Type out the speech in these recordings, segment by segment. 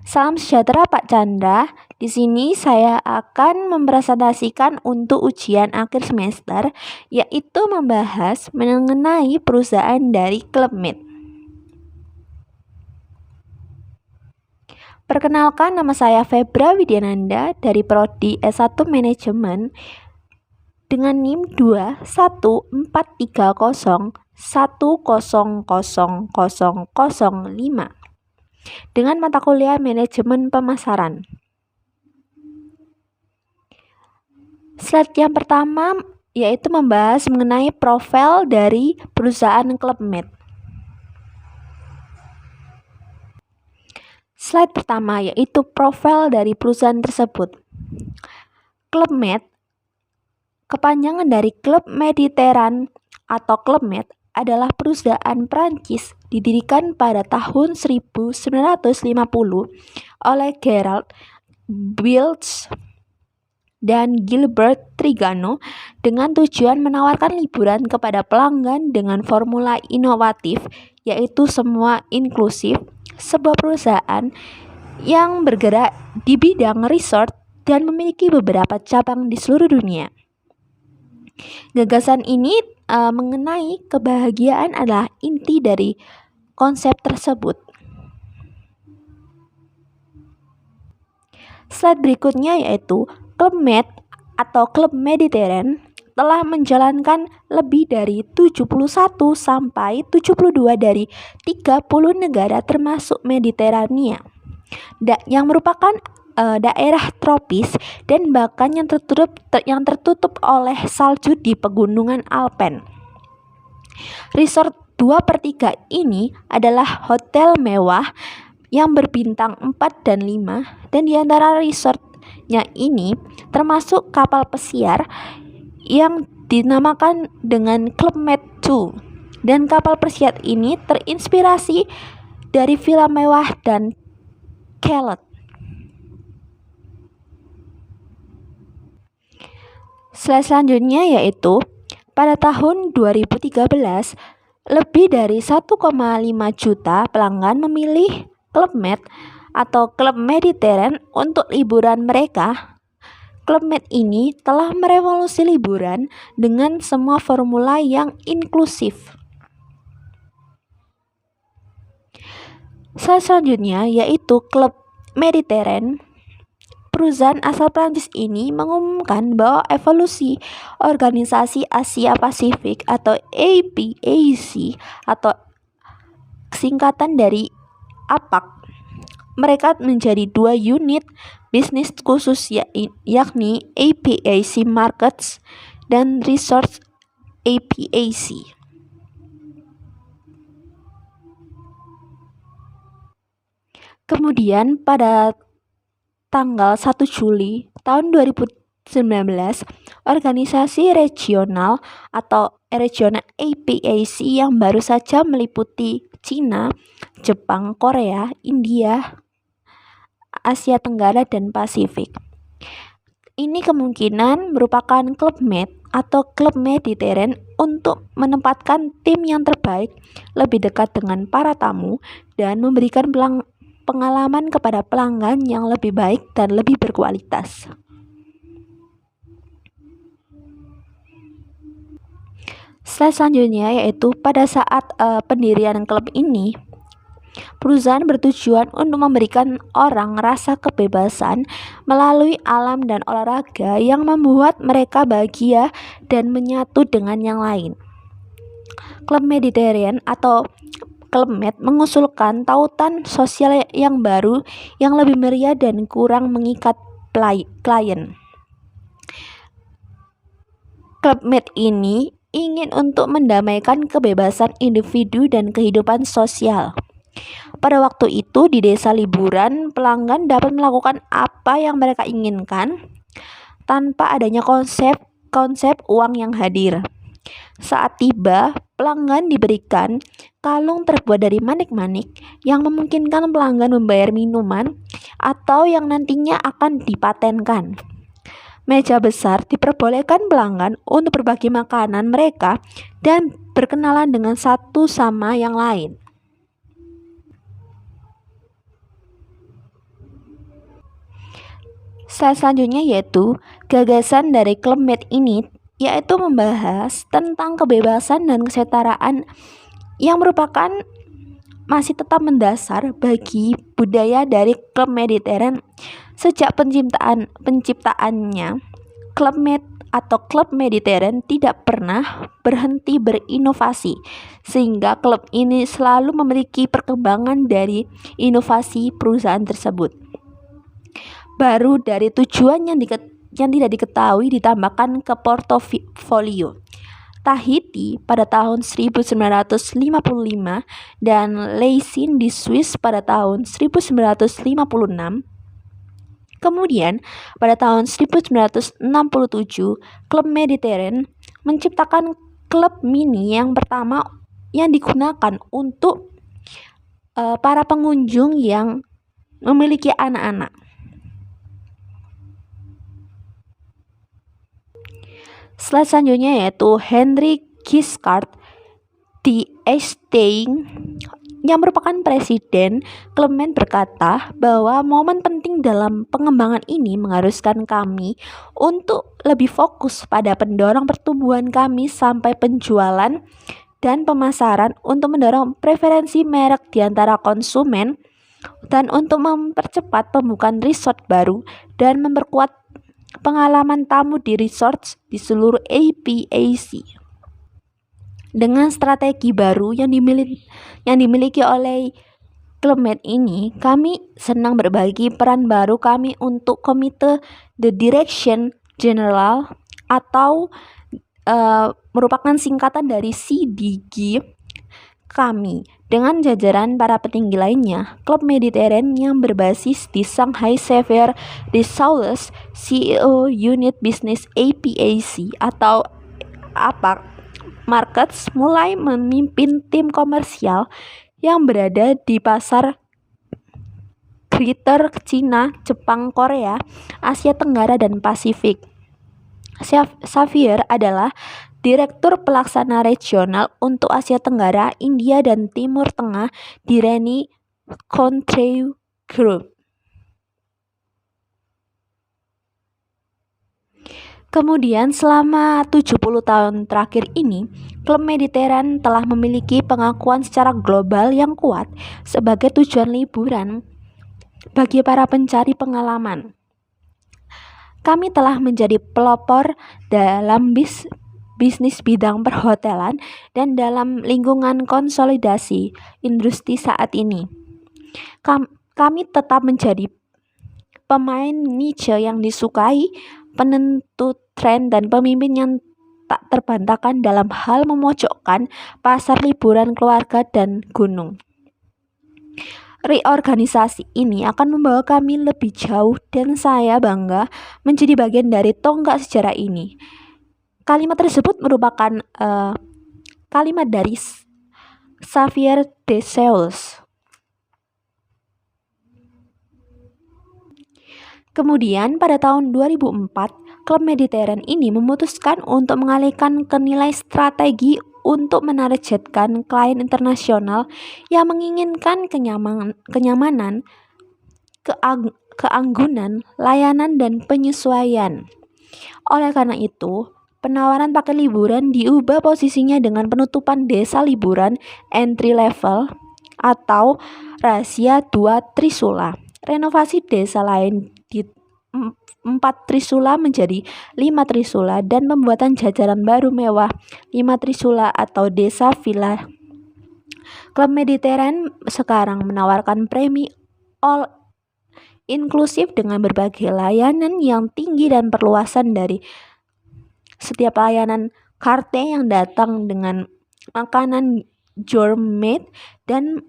Salam sejahtera Pak Chandra. Di sini saya akan mempresentasikan untuk ujian akhir semester, yaitu membahas mengenai perusahaan dari Club Med. Perkenalkan, nama saya Febra Widyananda dari Prodi S1 Manajemen dengan NIM 21430100005 dengan mata kuliah Manajemen Pemasaran. Slide yang pertama yaitu membahas mengenai profil dari perusahaan Club Med. Slide pertama yaitu profil dari perusahaan tersebut. Club Med, kepanjangan dari Club Mediterranean atau Club Med, adalah perusahaan Prancis didirikan pada tahun 1950 oleh Gerald Biltz dan Gilbert Trigano dengan tujuan menawarkan liburan kepada pelanggan dengan formula inovatif, yaitu semua inklusif, sebuah perusahaan yang bergerak di bidang resort dan memiliki beberapa cabang di seluruh dunia. Gagasan ini mengenai kebahagiaan adalah inti dari konsep tersebut. Slide berikutnya yaitu Club Med atau Club Mediterranean telah menjalankan lebih dari 71 sampai 72 dari 30 negara termasuk Mediterania, yang merupakan daerah tropis dan bahkan yang tertutup oleh salju di pegunungan Alpen. Resort 2/3 ini adalah hotel mewah yang berbintang 4 dan 5, dan di antara resortnya ini termasuk kapal pesiar yang dinamakan dengan Club Med II, dan kapal pesiar ini terinspirasi dari film mewah dan Kelot. Slide selanjutnya yaitu pada tahun 2013 lebih dari 1,5 juta pelanggan memilih Club Med atau Club Mediterranean untuk liburan mereka. Club Med ini telah merevolusi liburan dengan semua formula yang inklusif. Slide selanjutnya yaitu Club Mediterranean. Perusahaan asal Prancis ini mengumumkan bahwa evolusi Organisasi Asia Pasifik atau APAC atau singkatan dari APAC, mereka menjadi 2 unit bisnis khusus yakni APAC Markets dan Resorts APAC. Kemudian pada tanggal 1 Juli tahun 2019, organisasi regional atau regional APAC yang baru saja meliputi Cina, Jepang, Korea, India, Asia Tenggara, dan Pasifik. Ini kemungkinan merupakan Club Med atau Club Mediterranean untuk menempatkan tim yang terbaik lebih dekat dengan para tamu dan memberikan pengalaman kepada pelanggan yang lebih baik dan lebih berkualitas. Slide selanjutnya yaitu pada saat pendirian klub ini, perusahaan bertujuan untuk memberikan orang rasa kebebasan melalui alam dan olahraga yang membuat mereka bahagia dan menyatu dengan yang lain. Club Mediterranean atau Club Med mengusulkan tautan sosial yang baru, yang lebih meriah dan kurang mengikat klien. Club Med ini ingin untuk mendamaikan kebebasan individu dan kehidupan sosial. Pada waktu itu di desa liburan, pelanggan dapat melakukan apa yang mereka inginkan tanpa adanya konsep uang yang hadir. Saat tiba, pelanggan diberikan kalung terbuat dari manik-manik yang memungkinkan pelanggan membayar minuman atau yang nantinya akan dipatenkan. Meja besar diperbolehkan pelanggan untuk berbagi makanan mereka dan berkenalan dengan satu sama yang lain. Slide selanjutnya yaitu gagasan dari Club Med ini, yaitu membahas tentang kebebasan dan kesetaraan yang merupakan masih tetap mendasar bagi budaya dari Klub Mediterranean. Sejak penciptaannya, Club Med atau Klub Mediterranean tidak pernah berhenti berinovasi, sehingga klub ini selalu memiliki perkembangan dari inovasi perusahaan tersebut. Baru dari tujuan yang tidak diketahui ditambahkan ke portofolio. Tahiti pada tahun 1955 dan Leysin di Swiss pada tahun 1956. Kemudian pada tahun 1967 Klub Mediterranean menciptakan klub mini yang pertama yang digunakan untuk para pengunjung yang memiliki anak-anak. Slide selanjutnya yaitu Henry Giscard d'Estaing yang merupakan presiden Klub Med berkata bahwa momen penting dalam pengembangan ini mengharuskan kami untuk lebih fokus pada pendorong pertumbuhan kami sampai penjualan dan pemasaran untuk mendorong preferensi merek di antara konsumen dan untuk mempercepat pembukaan resort baru dan memperkuat pengalaman tamu di resort di seluruh APAC. Dengan strategi baru yang dimiliki oleh Klub Med ini, kami senang berbagi peran baru kami untuk Komite The Direction General atau merupakan singkatan dari CDG kami dengan jajaran para petinggi lainnya. Klub Mediterranean yang berbasis di Shanghai, Xavier de Soules, CEO Unit Business APAC atau APAC Markets, mulai memimpin tim komersial yang berada di pasar Greater China, Jepang, Korea, Asia Tenggara, dan Pasifik. Xavier adalah Direktur Pelaksana Regional untuk Asia Tenggara, India, dan Timur Tengah di Reni Country Group. Kemudian selama 70 tahun terakhir ini, Klub Mediterranean telah memiliki pengakuan secara global yang kuat sebagai tujuan liburan bagi para pencari pengalaman. Kami telah menjadi pelopor dalam bisnis bidang perhotelan dan dalam lingkungan konsolidasi industri saat ini. Kami tetap menjadi pemain niche yang disukai, penentu tren, dan pemimpin yang tak terbantahkan dalam hal memojokkan pasar liburan keluarga dan gunung. Reorganisasi ini akan membawa kami lebih jauh dan saya bangga menjadi bagian dari tonggak sejarah ini. Kalimat tersebut merupakan kalimat dari Xavier de Soules. Kemudian pada tahun 2004, Klub Mediterranean ini memutuskan untuk mengalihkan ke nilai strategi untuk menargetkan klien internasional yang menginginkan kenyamanan, keanggunan, layanan, dan penyesuaian. Oleh karena itu, penawaran paket liburan diubah posisinya dengan penutupan desa liburan entry level atau rahasia 2 Trisula, renovasi desa lain di 4 Trisula menjadi 5 Trisula, dan pembuatan jajaran baru mewah 5 Trisula atau desa villa. Klub Mediterranean sekarang menawarkan premi all inklusif dengan berbagai layanan yang tinggi dan perluasan dari setiap layanan karte yang datang dengan makanan gourmet dan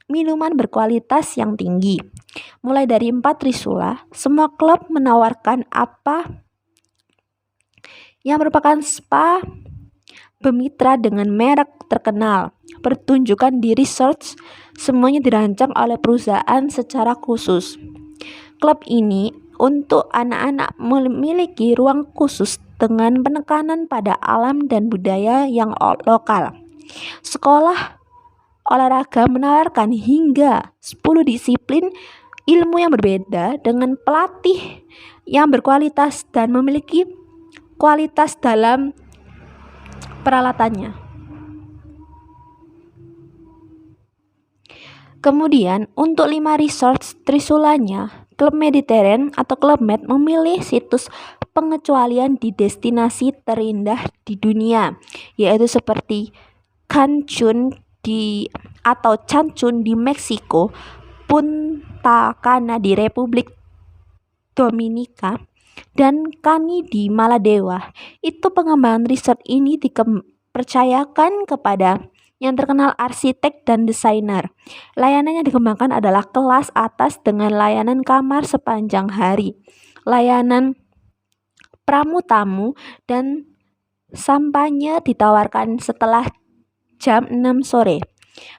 minuman berkualitas yang tinggi. Mulai dari 4 Trisula, semua klub menawarkan apa yang merupakan spa bermitra dengan merek terkenal. Pertunjukan di resort semuanya dirancang oleh perusahaan secara khusus. Klub ini untuk anak-anak memiliki ruang khusus dengan penekanan pada alam dan budaya yang lokal. Sekolah olahraga menawarkan hingga 10 disiplin ilmu yang berbeda dengan pelatih yang berkualitas dan memiliki kualitas dalam peralatannya. Kemudian, untuk 5 resort trisulanya, Klub Mediterranean atau Club Med memilih situs pengecualian di destinasi terindah di dunia, yaitu seperti Cancun di Meksiko, Punta Cana di Republik Dominika, dan Cani di Maladewa. Itu pengembangan resort ini dipercayakan kepada yang terkenal arsitek dan desainer. Layanan yang dikembangkan adalah kelas atas dengan layanan kamar sepanjang hari, layanan pramu tamu, dan sampahnya ditawarkan setelah jam 6 sore.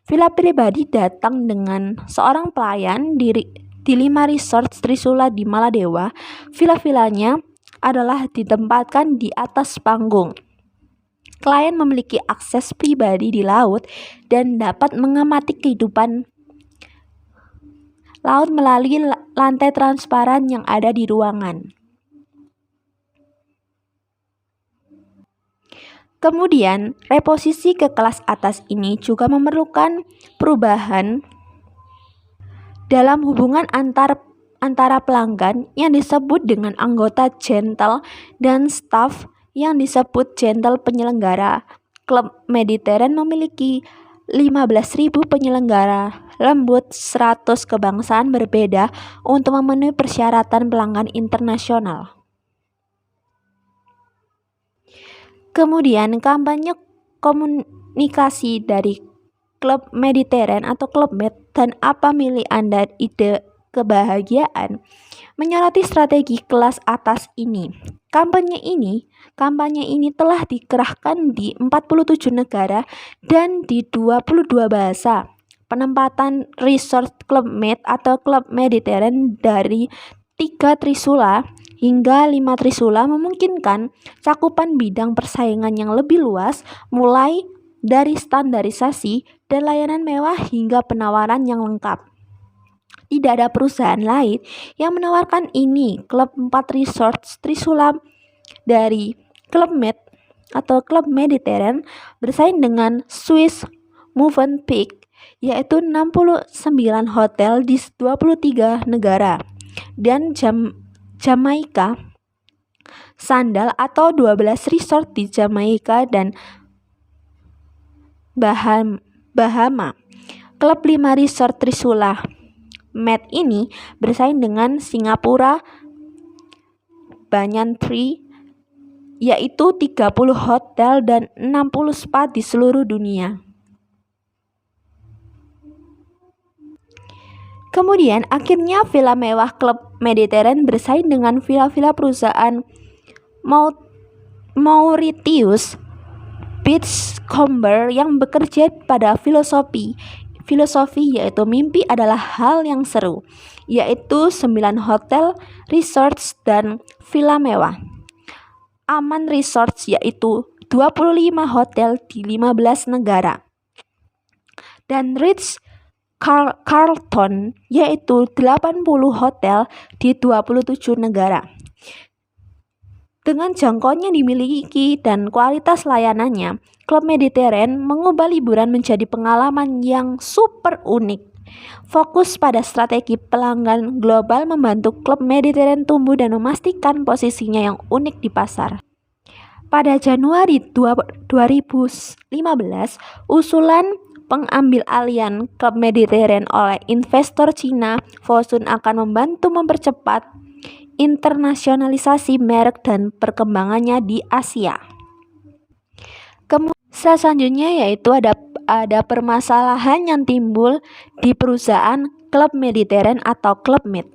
Villa pribadi datang dengan seorang pelayan di 5 resort Trisula di Maladewa. Villa-villanya adalah ditempatkan di atas panggung. Klien memiliki akses pribadi di laut dan dapat mengamati kehidupan laut melalui lantai transparan yang ada di ruangan. Kemudian, reposisi ke kelas atas ini juga memerlukan perubahan dalam hubungan antara pelanggan yang disebut dengan anggota gentle dan staf yang disebut gentle penyelenggara. Klub Mediterranean memiliki 15.000 penyelenggara lembut 100 kebangsaan berbeda untuk memenuhi persyaratan pelanggan internasional. Kemudian, kampanye komunikasi dari Klub Mediterranean atau Club Med dan apa milih Anda ide kebahagiaan menyoroti strategi kelas atas ini. Kampanye ini telah dikerahkan di 47 negara dan di 22 bahasa. Penempatan resort Club Med atau Club Mediterranean dari 3 trisula hingga 5 trisula memungkinkan cakupan bidang persaingan yang lebih luas, mulai dari standarisasi dan layanan mewah hingga penawaran yang lengkap. Tidak ada perusahaan lain yang menawarkan ini. Klub 4 resort Trisula dari Club Med atau Club Mediterranean bersaing dengan Swiss Movenpick, yaitu 69 hotel di 23 negara, dan Jamaika Sandal atau 12 resort di Jamaika dan Bahama. Klub 5 resort Trisula Med ini bersaing dengan Singapura Banyan Tree, yaitu 30 hotel dan 60 spa di seluruh dunia. Kemudian akhirnya villa mewah Klub Mediterranean bersaing dengan villa-villa perusahaan Mauritius Beachcomber yang bekerja pada filosofi yaitu mimpi adalah hal yang seru, yaitu 9 hotel, resorts, dan villa mewah. Aman Resorts yaitu 25 hotel di 15 negara. Dan Ritz Carlton yaitu 80 hotel di 27 negara. Dengan jangkauan yang dimiliki dan kualitas layanannya, Klub Mediterranean mengubah liburan menjadi pengalaman yang super unik. Fokus pada strategi pelanggan global membantu Klub Mediterranean tumbuh dan memastikan posisinya yang unik di pasar. Pada Januari 2015, usulan pengambil alihan Klub Mediterranean oleh investor Cina Fosun akan membantu mempercepat internasionalisasi merek dan perkembangannya di Asia. Selanjutnya yaitu ada permasalahan yang timbul di perusahaan Klub Mediterranean atau Club Med.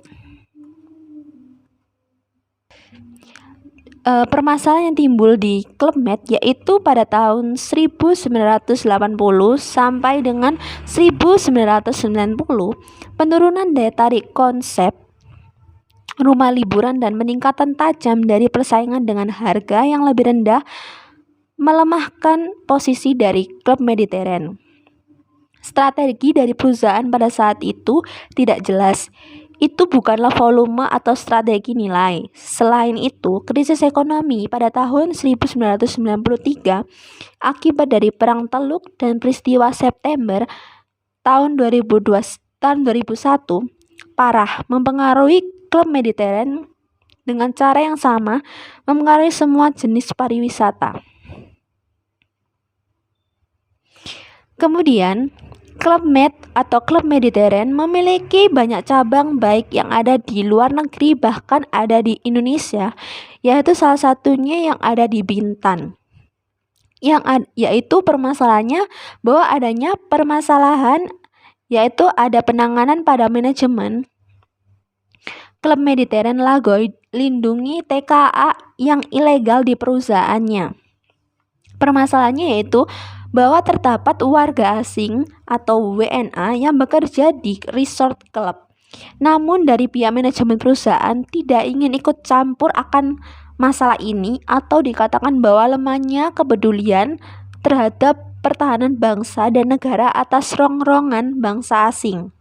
Permasalahan yang timbul di Club Med yaitu pada tahun 1980 sampai dengan 1990, penurunan daya tarik konsep rumah liburan dan peningkatan tajam dari persaingan dengan harga yang lebih rendah melemahkan posisi dari Klub Mediterranean. Strategi dari perusahaan pada saat itu tidak jelas, itu bukanlah volume atau strategi nilai. Selain itu, krisis ekonomi pada tahun 1993 akibat dari Perang Teluk dan peristiwa September tahun 2001 parah mempengaruhi klub Mediterranean dengan cara yang sama mempengaruhi semua jenis pariwisata. Kemudian, Club Med atau Klub Mediterranean memiliki banyak cabang baik yang ada di luar negeri bahkan ada di Indonesia, yaitu salah satunya yang ada di Bintan. Yaitu permasalahannya bahwa adanya permasalahan yaitu ada penanganan pada manajemen Klub Mediterranean Lagoy lindungi TKA yang ilegal di perusahaannya. Permasalahannya yaitu bahwa terdapat warga asing atau WNA yang bekerja di resort klub. Namun dari pihak manajemen perusahaan tidak ingin ikut campur akan masalah ini atau dikatakan bahwa lemahnya kepedulian terhadap pertahanan bangsa dan negara atas rongrongan bangsa asing.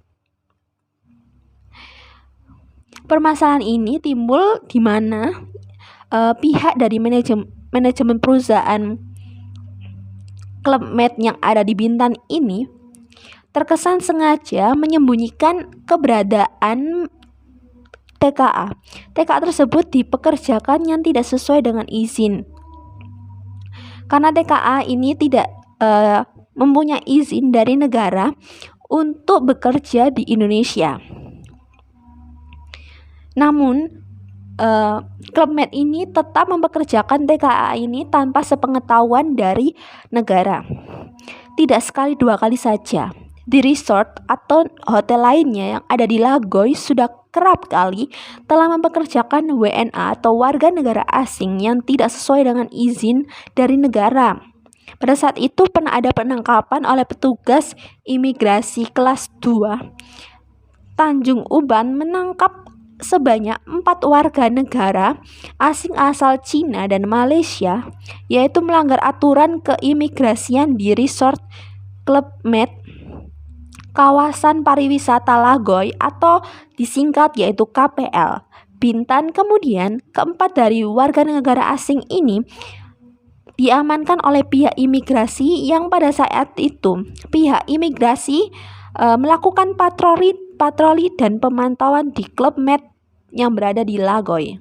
Permasalahan ini timbul di mana pihak dari manajemen perusahaan Club Med yang ada di Bintan ini terkesan sengaja menyembunyikan keberadaan TKA. TKA tersebut dipekerjakan yang tidak sesuai dengan izin. Karena TKA ini tidak mempunyai izin dari negara untuk bekerja di Indonesia. Namun Club Med ini tetap mempekerjakan TKA ini tanpa sepengetahuan dari negara. Tidak sekali dua kali saja. Di resort atau hotel lainnya yang ada di Lagoy sudah kerap kali telah mempekerjakan WNA atau warga negara asing yang tidak sesuai dengan izin dari negara. Pada saat itu pernah ada penangkapan oleh petugas imigrasi kelas 2 Tanjung Uban menangkap sebanyak 4 warga negara asing asal Cina dan Malaysia, yaitu melanggar aturan keimigrasian di resort Club Med kawasan pariwisata Lagoy atau disingkat yaitu KPL Bintan. Kemudian keempat dari warga negara asing ini diamankan oleh pihak imigrasi yang pada saat itu pihak imigrasi melakukan patroli dan pemantauan di Club Med yang berada di Lagoy.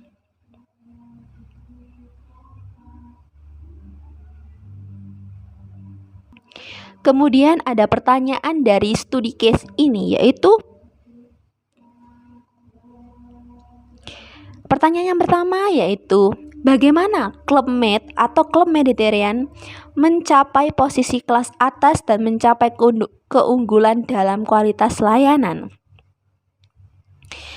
Kemudian ada pertanyaan dari studi case ini, yaitu pertanyaan yang pertama yaitu bagaimana Club Med atau Club Mediterranean mencapai posisi kelas atas dan mencapai keunggulan dalam kualitas layanan?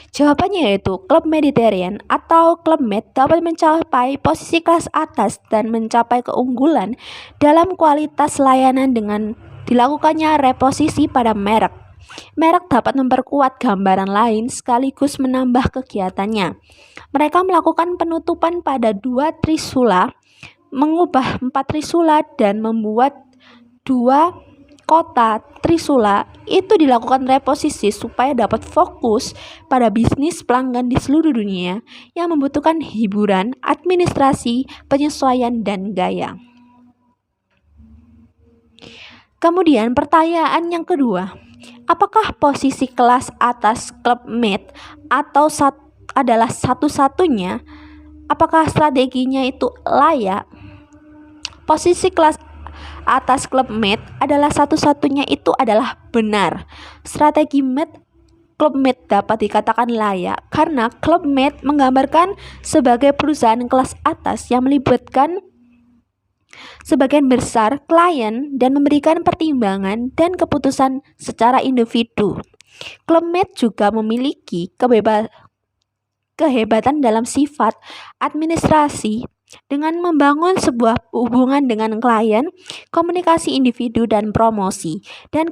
Jawabannya yaitu Club Mediterranean atau Club Med dapat mencapai posisi kelas atas dan mencapai keunggulan dalam kualitas layanan dengan dilakukannya reposisi pada merek. Merek dapat memperkuat gambaran lain sekaligus menambah kegiatannya. Mereka melakukan penutupan pada 2 trisula, mengubah 4 trisula dan membuat 2 kota trisula. Itu dilakukan reposisi supaya dapat fokus pada bisnis pelanggan di seluruh dunia yang membutuhkan hiburan, administrasi, penyesuaian, dan gaya. Kemudian pertanyaan yang kedua, apakah posisi kelas atas Club Med atau adalah satu-satunya? Apakah strateginya itu layak? Posisi kelas atas Club Med adalah satu-satunya itu adalah benar. Strategi Club Med dapat dikatakan layak karena Club Med menggambarkan sebagai perusahaan kelas atas yang melibatkan sebagian besar klien dan memberikan pertimbangan dan keputusan secara individu. Club Med juga memiliki kehebatan dalam sifat administrasi dengan membangun sebuah hubungan dengan klien, komunikasi individu dan promosi, dan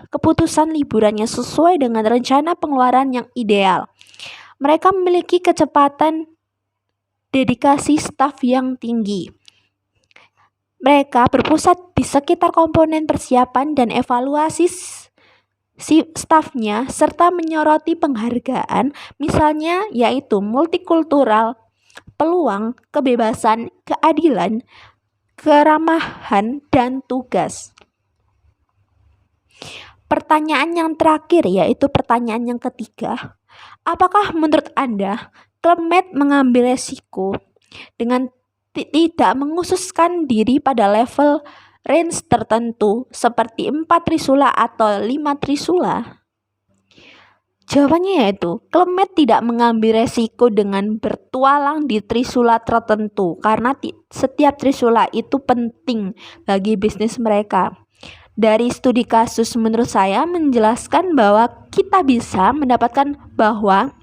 keputusan liburannya sesuai dengan rencana pengeluaran yang ideal. Mereka memiliki kecepatan dedikasi staf yang tinggi. Mereka berpusat di sekitar komponen persiapan dan evaluasi stafnya serta menyoroti penghargaan, misalnya yaitu multikultural, peluang, kebebasan, keadilan, keramahan, dan tugas. Pertanyaan yang terakhir yaitu pertanyaan yang ketiga. Apakah menurut Anda Club Med mengambil resiko dengan tidak mengkhususkan diri pada level range tertentu seperti 4 trisula atau 5 trisula? Jawabannya yaitu, Club Med tidak mengambil resiko dengan bertualang di trisula tertentu karena setiap trisula itu penting bagi bisnis mereka. Dari studi kasus menurut saya menjelaskan bahwa kita bisa mendapatkan bahwa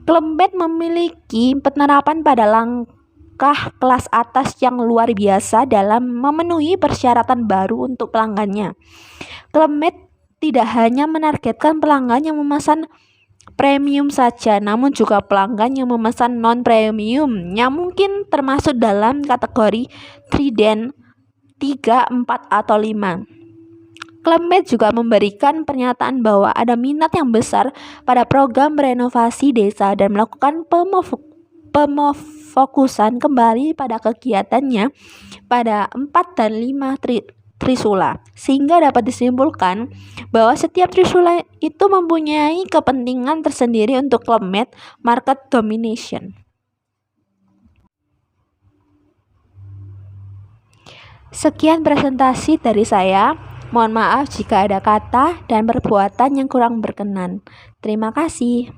Club Med memiliki penerapan pada langkah kelas atas yang luar biasa dalam memenuhi persyaratan baru untuk pelanggannya. Club Med tidak hanya menargetkan pelanggan yang memesan premium saja, namun juga pelanggan yang memesan non-premium yang mungkin termasuk dalam kategori Trident 3, 4, atau 5. Club Med juga memberikan pernyataan bahwa ada minat yang besar pada program renovasi desa dan melakukan pemofokusan kembali pada kegiatannya pada 4 dan 5 trisula, sehingga dapat disimpulkan bahwa setiap trisula itu mempunyai kepentingan tersendiri untuk Club Med market domination. Sekian presentasi dari saya. Mohon maaf jika ada kata dan perbuatan yang kurang berkenan. Terima kasih.